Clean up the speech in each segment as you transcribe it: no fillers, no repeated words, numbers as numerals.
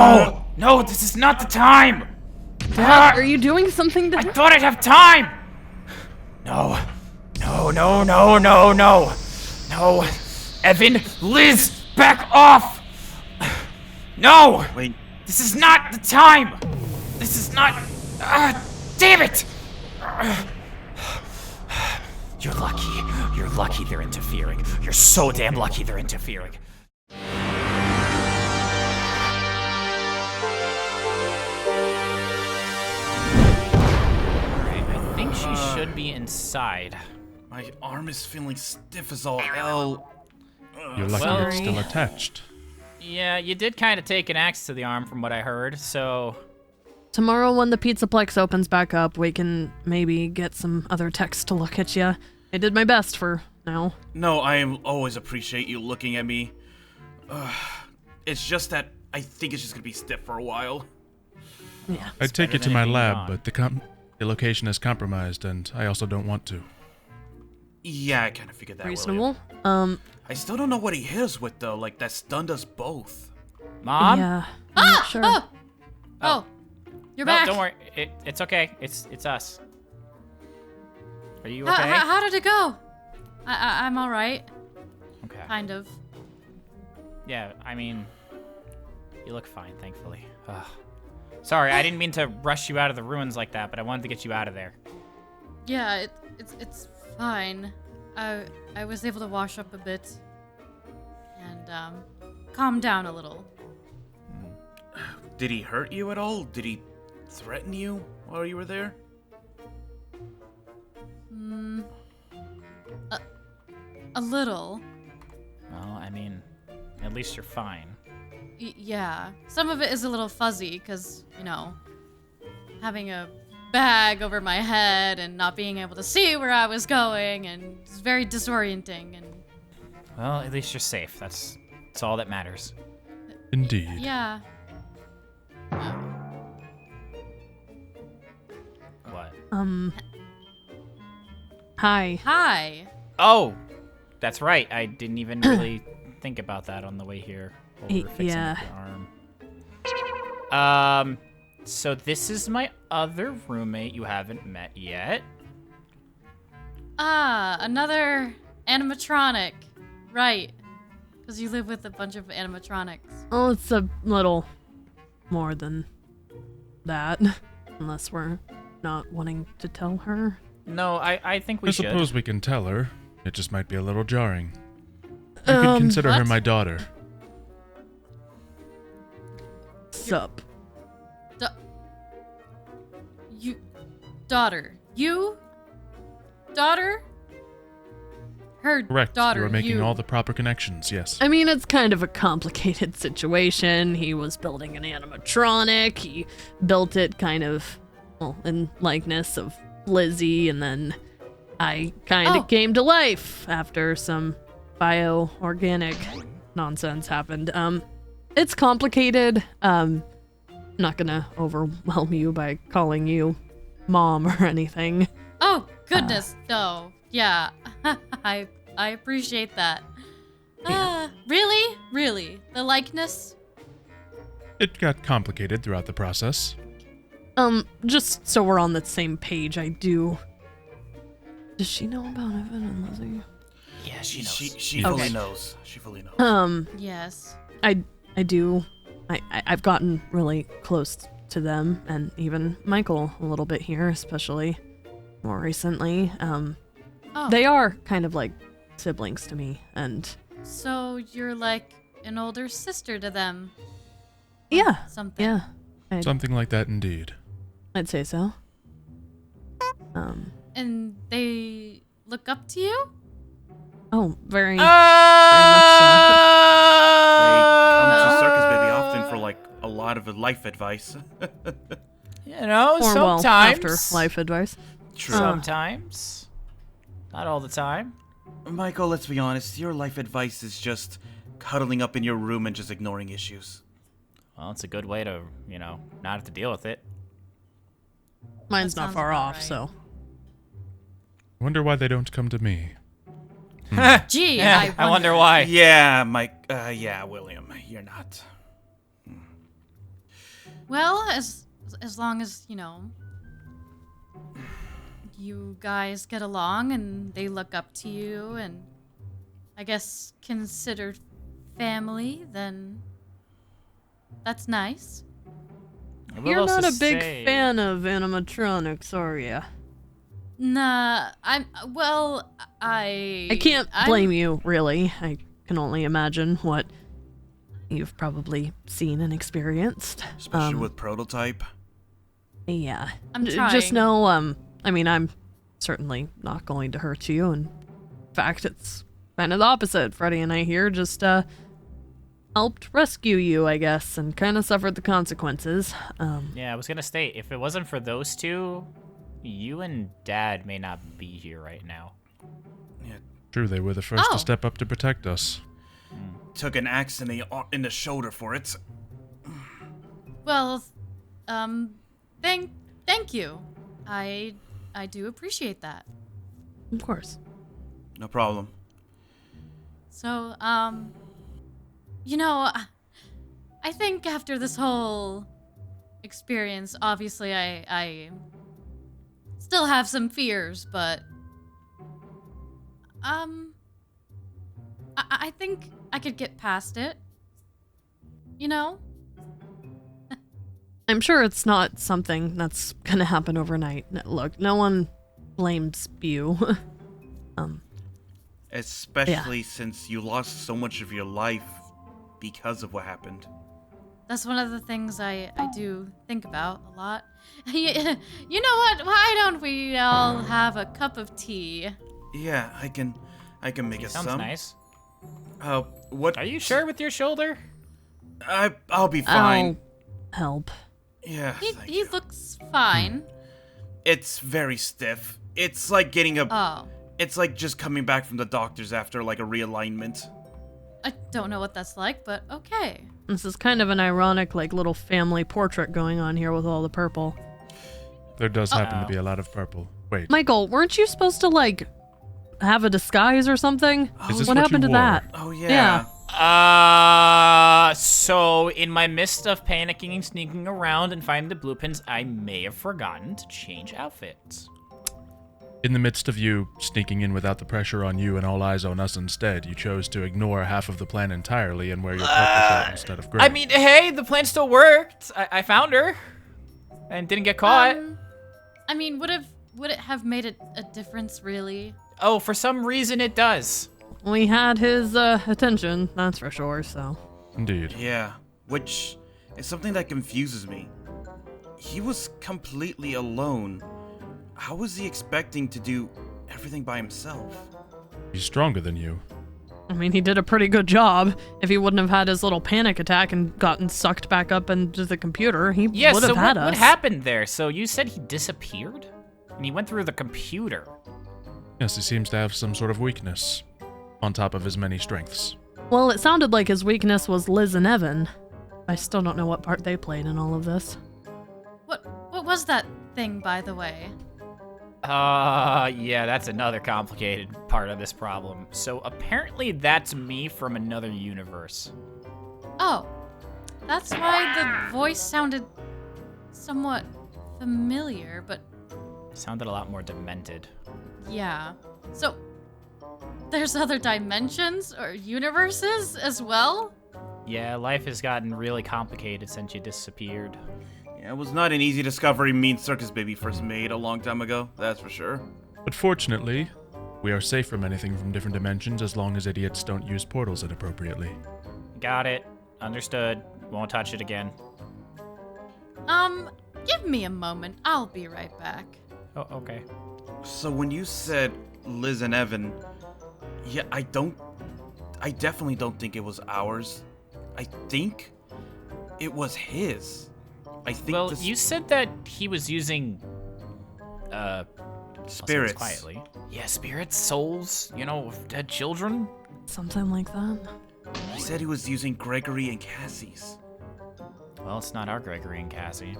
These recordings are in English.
No! No, this is not the time! Dad, are you doing something to... I thought I'd have time! No. No, no, no, no, no. No. Evan, Liz, back off! No! Wait. This is not the time! This is not... damn it! You're lucky. You're lucky they're interfering. You're so damn lucky they're interfering. Alright, I think she should be inside. My arm is feeling stiff as all hell. You're lucky Well, it's still attached. Yeah, you did kind of take an axe to the arm from what I heard, so... Tomorrow when the Pizzaplex opens back up, we can maybe get some other techs to look at you. I did my best for now. No, I always appreciate you looking at me. It's just that I think it's just gonna be stiff for a while. Yeah. I'd take better it to than my it being lab, gone. but the location is compromised, and I also don't want to. Yeah, I kind of figured that. Reasonable. William. I still don't know what he hit us with though. Like that stunned us both. Mom? Yeah. I'm not sure. Oh, you're No, back. don't worry. It's okay. It's us. Are you okay? How did it go? I'm all right. Okay. Kind of. Yeah, I mean, you look fine, thankfully. Ugh. Sorry, I didn't mean to rush you out of the ruins like that, but I wanted to get you out of there. Yeah, it's fine. I was able to wash up a bit and calm down a little. Did he hurt you at all? Did he threaten you while you were there? A little. Well, I mean, at least you're fine. Yeah. Some of it is a little fuzzy because, you know, having a bag over my head and not being able to see where I was going, and it's very disorienting. And Well, at least you're safe. That's all that matters. Indeed. yeah. What? Hi. Hi. Oh, that's right. I didn't even really think about that on the way here. While we were fixing Yeah. up your arm. So this is my other roommate you haven't met yet. Ah, another animatronic. Right. Because you live with a bunch of animatronics. Oh, it's a little more than that. Unless we're not wanting to tell her. No, I think we I should. suppose we can tell her. It just might be a little jarring. You could consider her what? my daughter. Sup. You. Daughter. You? Daughter? Her Correct. daughter. You are making you. all the proper connections, yes. I mean, it's kind of a complicated situation. He was building an animatronic. He built it kind of, well, in likeness of Lizzie, and then I kind of came to life after some bioorganic nonsense happened. It's complicated. Not gonna overwhelm you by calling you mom or anything. Oh, goodness. No. Yeah. I appreciate that. Really? Really? The likeness? It got complicated throughout the process. Just so we're on the same page, I do. Does she know about Evan and Lizzie? Yeah, she knows. She fully knows. She fully knows. Yes. I do. I've gotten really close to them, and even Michael a little bit here, especially more recently. They are kind of like siblings to me, and So you're like an older sister to them? yeah, Something. yeah, Something like that indeed. I'd say so. And they look up to you? Oh, very, They come to Circus Baby often for like a lot of life advice. You know, or well, sometimes. after life advice. True. Sometimes. Not all the time. Michael, let's be honest. Your life advice is just cuddling up in your room and just ignoring issues. Well, it's a good way to, you know, not have to deal with it. Mine's That not sounds far about off, right. so. Wonder why they don't come to me. Gee, Yeah, I wonder why. Yeah, Mike. Yeah, William. You're not. Well, as long as, you know, you guys get along and they look up to you and I guess considered family, then that's nice. You're not a big fan of animatronics, are you? Nah, I can't blame you, really. I can only imagine what you've probably seen and experienced. Especially with Prototype. Yeah. I'm trying. Just know, I mean, I'm certainly not going to hurt you. In fact, it's kind of the opposite. Freddy and I here just, helped rescue you, I guess, and kind of suffered the consequences. Yeah, I was gonna say, if it wasn't for those two, you and Dad may not be here right now. Yeah. True, they were the first to step up to protect us. Took an axe in the shoulder for it. Well, thank you. I do appreciate that. Of course. No problem. So, you know, I think after this whole experience, obviously I still have some fears, but I think I could get past it. You know? I'm sure it's not something that's gonna happen overnight. Look, no one blames you. Especially since you lost so much of your life because of what happened. That's one of the things I do think about a lot. You know what? Why don't we all have a cup of tea? Yeah, I can make us Sounds some. nice. What? Are you sure with your shoulder? I'll be fine. I'll help. Yeah. He looks fine. It's very stiff. It's like getting a. Oh. It's like just coming back from the doctors after like a realignment. I don't know what that's like, but okay. This is kind of an ironic, like, little family portrait going on here with all the purple. There does happen to be a lot of purple. Wait. Michael, weren't you supposed to, like, have a disguise or something? Is this What what happened you to wore? that? Oh yeah. So in my midst of panicking and sneaking around and finding the blueprints, I may have forgotten to change outfits. In the midst of you sneaking in without the pressure on you and all eyes on us instead, you chose to ignore half of the plan entirely and wear your purple shirt instead of gray. I mean, hey, the plan still worked. I found her and didn't get caught. I mean, would it have made a difference, really? Oh, for some reason it does. We had his attention, that's for sure, so. Indeed. Yeah, which is something that confuses me. He was completely alone. How was he expecting to do everything by himself? He's stronger than you. I mean, he did a pretty good job. If he wouldn't have had his little panic attack and gotten sucked back up into the computer, he would have had us. What happened there? So you said he disappeared? And he went through the computer. Yes, he seems to have some sort of weakness, on top of his many strengths. Well, it sounded like his weakness was Liz and Evan. I still don't know what part they played in all of this. What was that thing, by the way? Yeah, that's another complicated part of this problem. So apparently that's me from another universe. Oh, that's why the voice sounded somewhat familiar, but Sounded a lot more demented. yeah. So, there's other dimensions or universes as well? Yeah, life has gotten really complicated since you disappeared. Yeah, it was not an easy discovery me and Circus Baby first made a long time ago, that's for sure. But fortunately, we are safe from anything from different dimensions as long as idiots don't use portals inappropriately. Got it. Understood. Won't touch it again. Give me a moment. I'll be right back. Oh, okay. So when you said Liz and Evan, yeah, I definitely don't think it was ours. I think it was his. I think Well, you said that he was using, I'll say this spirits. quietly. Yeah, spirits, souls, of dead children. Something like that. He said he was using Gregory and Cassie's. Well, it's not our Gregory and Cassie.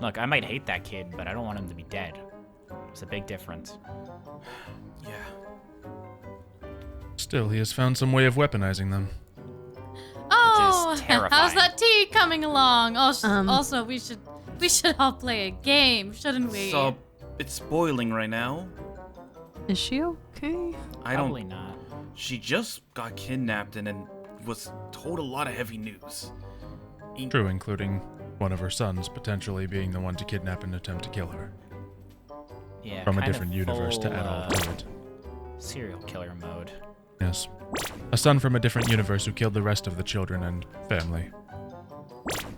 Look, I might hate that kid, but I don't want him to be dead. It's a big difference. Yeah. Still, he has found some way of weaponizing them. Oh, terrifying. how's that tea coming along? Oh, Um, also, we should all play a game, shouldn't we? So, it's boiling right now. Is she okay? I Probably don't. not. She just got kidnapped and then was told a lot of heavy news. True, including one of her sons potentially being the one to kidnap and attempt to kill her. Yeah, From a kind of different universe to full, add all to it. Serial killer mode. Yes. A son from a different universe who killed the rest of the children and family.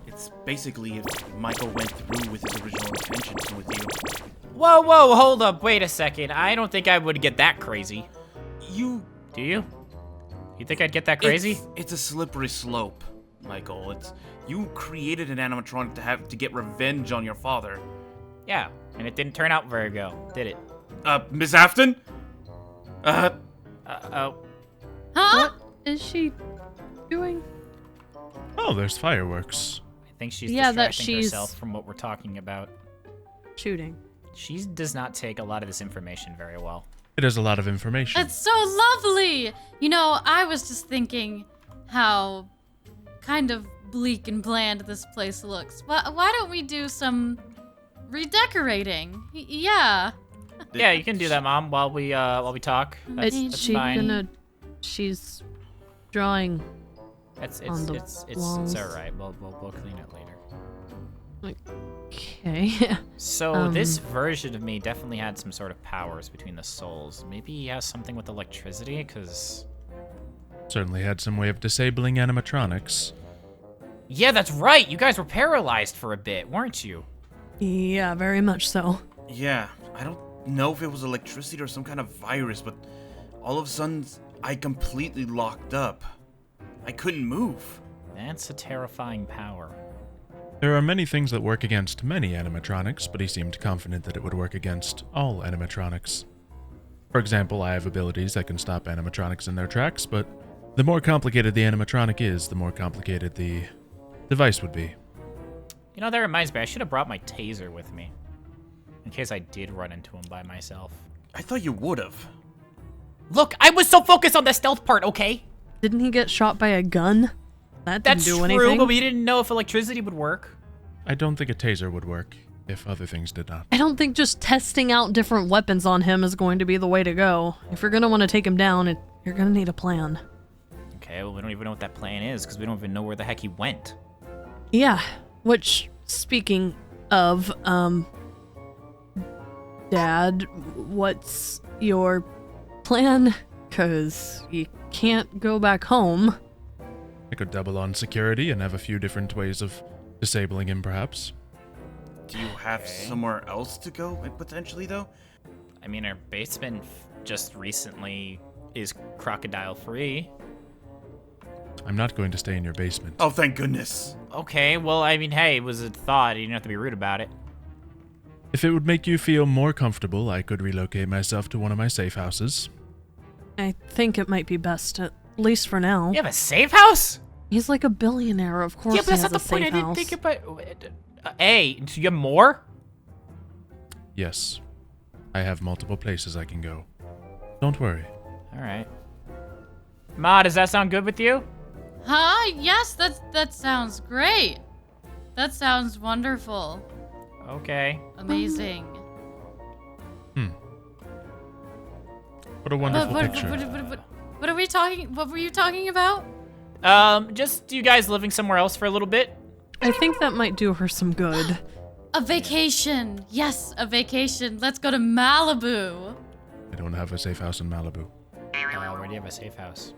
It's basically if Michael went through with his original intentions with you. Whoa, whoa, hold up, wait a second. I don't think I would get that crazy. You. Do you? You think I'd get that crazy? It's a slippery slope, Michael. You created an animatronic to get revenge on your father. Yeah, and it didn't turn out very well, did it? Miss Afton? Oh. Huh? What is she doing? Oh, there's fireworks. I think she's Yeah, that distracting she's- herself from what we're talking about. Shooting. She does not take a lot of this information very well. It is a lot of information. It's so lovely. You know, I was just thinking how kind of bleak and bland this place looks. Why don't we do some redecorating? Yeah. Yeah, you can do that, Mom, while we talk. That's, Is that's she fine. gonna? She's drawing. It's on the it's walls? all right. We'll clean it later. Okay. So this version of me definitely had some sort of powers between the souls. Maybe he has something with electricity, because... Certainly had some way of disabling animatronics. Yeah, that's right! You guys were paralyzed for a bit, weren't you? Yeah, very much so. Yeah, I don't know if it was electricity or some kind of virus, but all of a sudden, I completely locked up. I couldn't move. That's a terrifying power. There are many things that work against many animatronics, but he seemed confident that it would work against all animatronics. For example, I have abilities that can stop animatronics in their tracks, but the more complicated the animatronic is, the more complicated the device would be. You know, that reminds me, I should have brought my taser with me. In case I did run into him by myself. I thought you would've. Look, I was so focused on the stealth part, okay? Didn't he get shot by a gun? That didn't That's do true, anything. but we didn't know if electricity would work. I don't think a taser would work if other things did not. I don't think just testing out different weapons on him is going to be the way to go. If you're gonna want to take him down, you're gonna need a plan. Okay, well, we don't even know what that plan is, because we don't even know where the heck he went. Yeah, which, speaking of, Dad, what's your plan? 'Cause you can't go back home. I could double on security and have a few different ways of disabling him, perhaps. Do you have somewhere else to go, potentially, though? I mean, our basement just recently is crocodile-free. I'm not going to stay in your basement. Oh, thank goodness. Okay, well, I mean, hey, it was a thought. You didn't have to be rude about it. If it would make you feel more comfortable, I could relocate myself to one of my safe houses. I think it might be best, at least for now. You have a safe house? He's like a billionaire, of course Yeah, but he that's has not a the point. I safe didn't house. think about... Hey, do you have more? Yes. I have multiple places I can go. Don't worry. All right. Ma, does that sound good with you? Huh? Yes, that sounds great. That sounds wonderful. Okay. Amazing. What a wonderful picture. What are we talking? What were you talking about? Just you guys living somewhere else for a little bit? I think that might do her some good. A vacation. Yes, a vacation. Let's go to Malibu. I don't have a safe house in Malibu. Where do you have a safe house?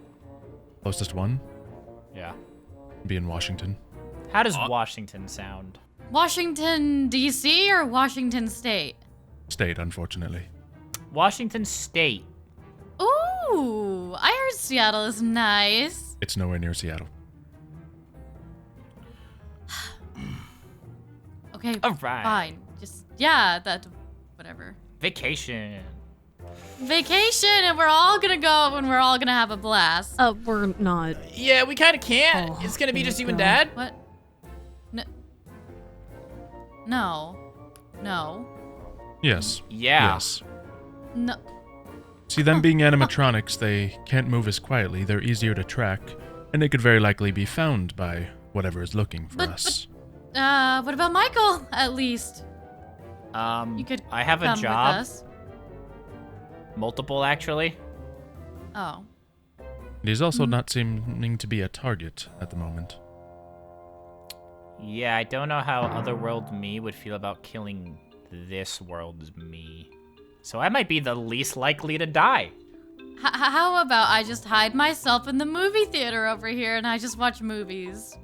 Closest one? Yeah. Be in Washington. How does Washington sound? Washington, D.C. or Washington State? State, unfortunately. Washington State. Ooh, I heard Seattle is nice. It's nowhere near Seattle. Okay, All right. fine. Just, yeah, whatever. Vacation. Vacation, and we're all gonna go and we're all gonna have a blast. We're not. Yeah, we kind of can't. Oh, It's gonna be thank just you and God. Dad. What? No. No. Yes. Yeah. Yes. No. See, them being animatronics, they can't move as quietly. They're easier to track. And it could very likely be found by whatever is looking for But- us. What about Michael, at least? You could I have a come job. with us. Multiple, actually. Oh. And he's also not seeming to be a target at the moment. Yeah, I don't know how Otherworld me would feel about killing this world's me. So I might be the least likely to die. How about I just hide myself in the movie theater over here and I just watch movies?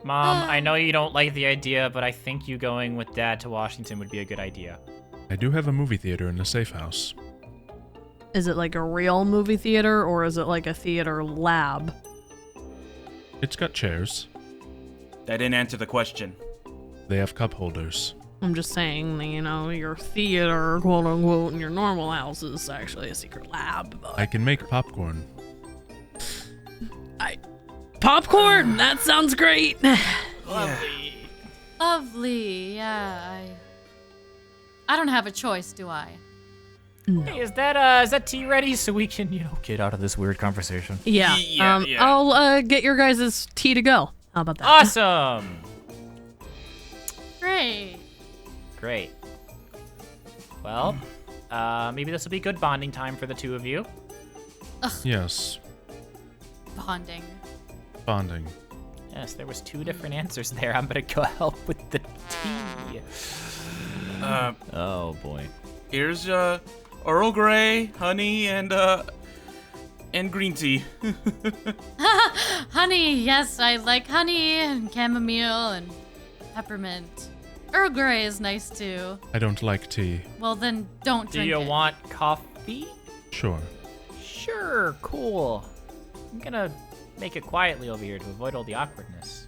Mom, I know you don't like the idea, but I think you going with Dad to Washington would be a good idea. I do have a movie theater in the safe house. Is it like a real movie theater or is it like a theater lab? It's got chairs. That didn't answer the question. They have cup holders. I'm just saying, you know, your theater, quote unquote, in your normal house is actually a secret lab. But I can make popcorn. popcorn! That sounds great! Lovely. Lovely, yeah. I don't have a choice, do I? Hey, is that tea ready so we can, get out of this weird conversation? Yeah. Yeah, yeah. I'll get your guys' tea to go. How about that? Awesome! Great. Great. Well, maybe this will be good bonding time for the two of you. Yes. Bonding. Bonding. Yes, there was 2 different answers there. I'm gonna go help with the tea. Oh boy. Here's Earl Grey, honey, and green tea. Honey, yes, I like honey and chamomile and peppermint. Earl Grey is nice too. I don't like tea. Well, then don't Do drink you it. want coffee? Sure. Sure, cool. I'm gonna make it quietly over here to avoid all the awkwardness.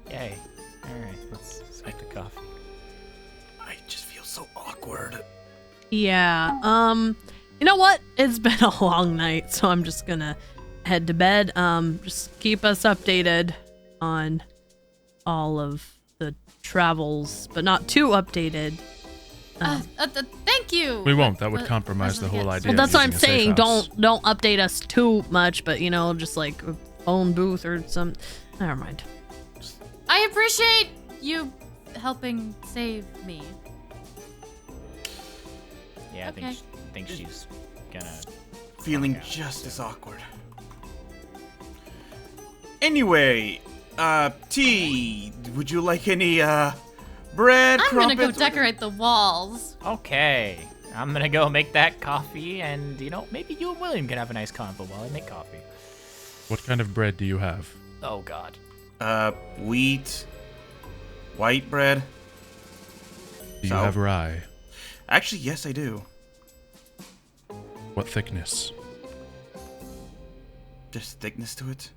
Yay. Alright, let's make the coffee. I just feel so awkward. Yeah. You know what? It's been a long night, so I'm just gonna head to bed. Just keep us updated on all of the travels, but not too updated. Thank you. We won't. That would compromise the Leslie whole gets- idea. Well, that's what I'm using a safe saying. house. Don't update us too much, but just like a phone booth or some. Never mind. I appreciate you helping save me. Yeah, I Okay. think she's gonna... Feeling Yeah. just as awkward. Anyway, tea. Would you like any bread? I'm gonna go crumpets? decorate the walls. Okay. I'm gonna go make that coffee, and, maybe you and William can have a nice convo while I make coffee. What kind of bread do you have? Oh, God. Wheat, white bread. Do you So? have rye? Actually, yes, I do. What thickness? There's thickness to it.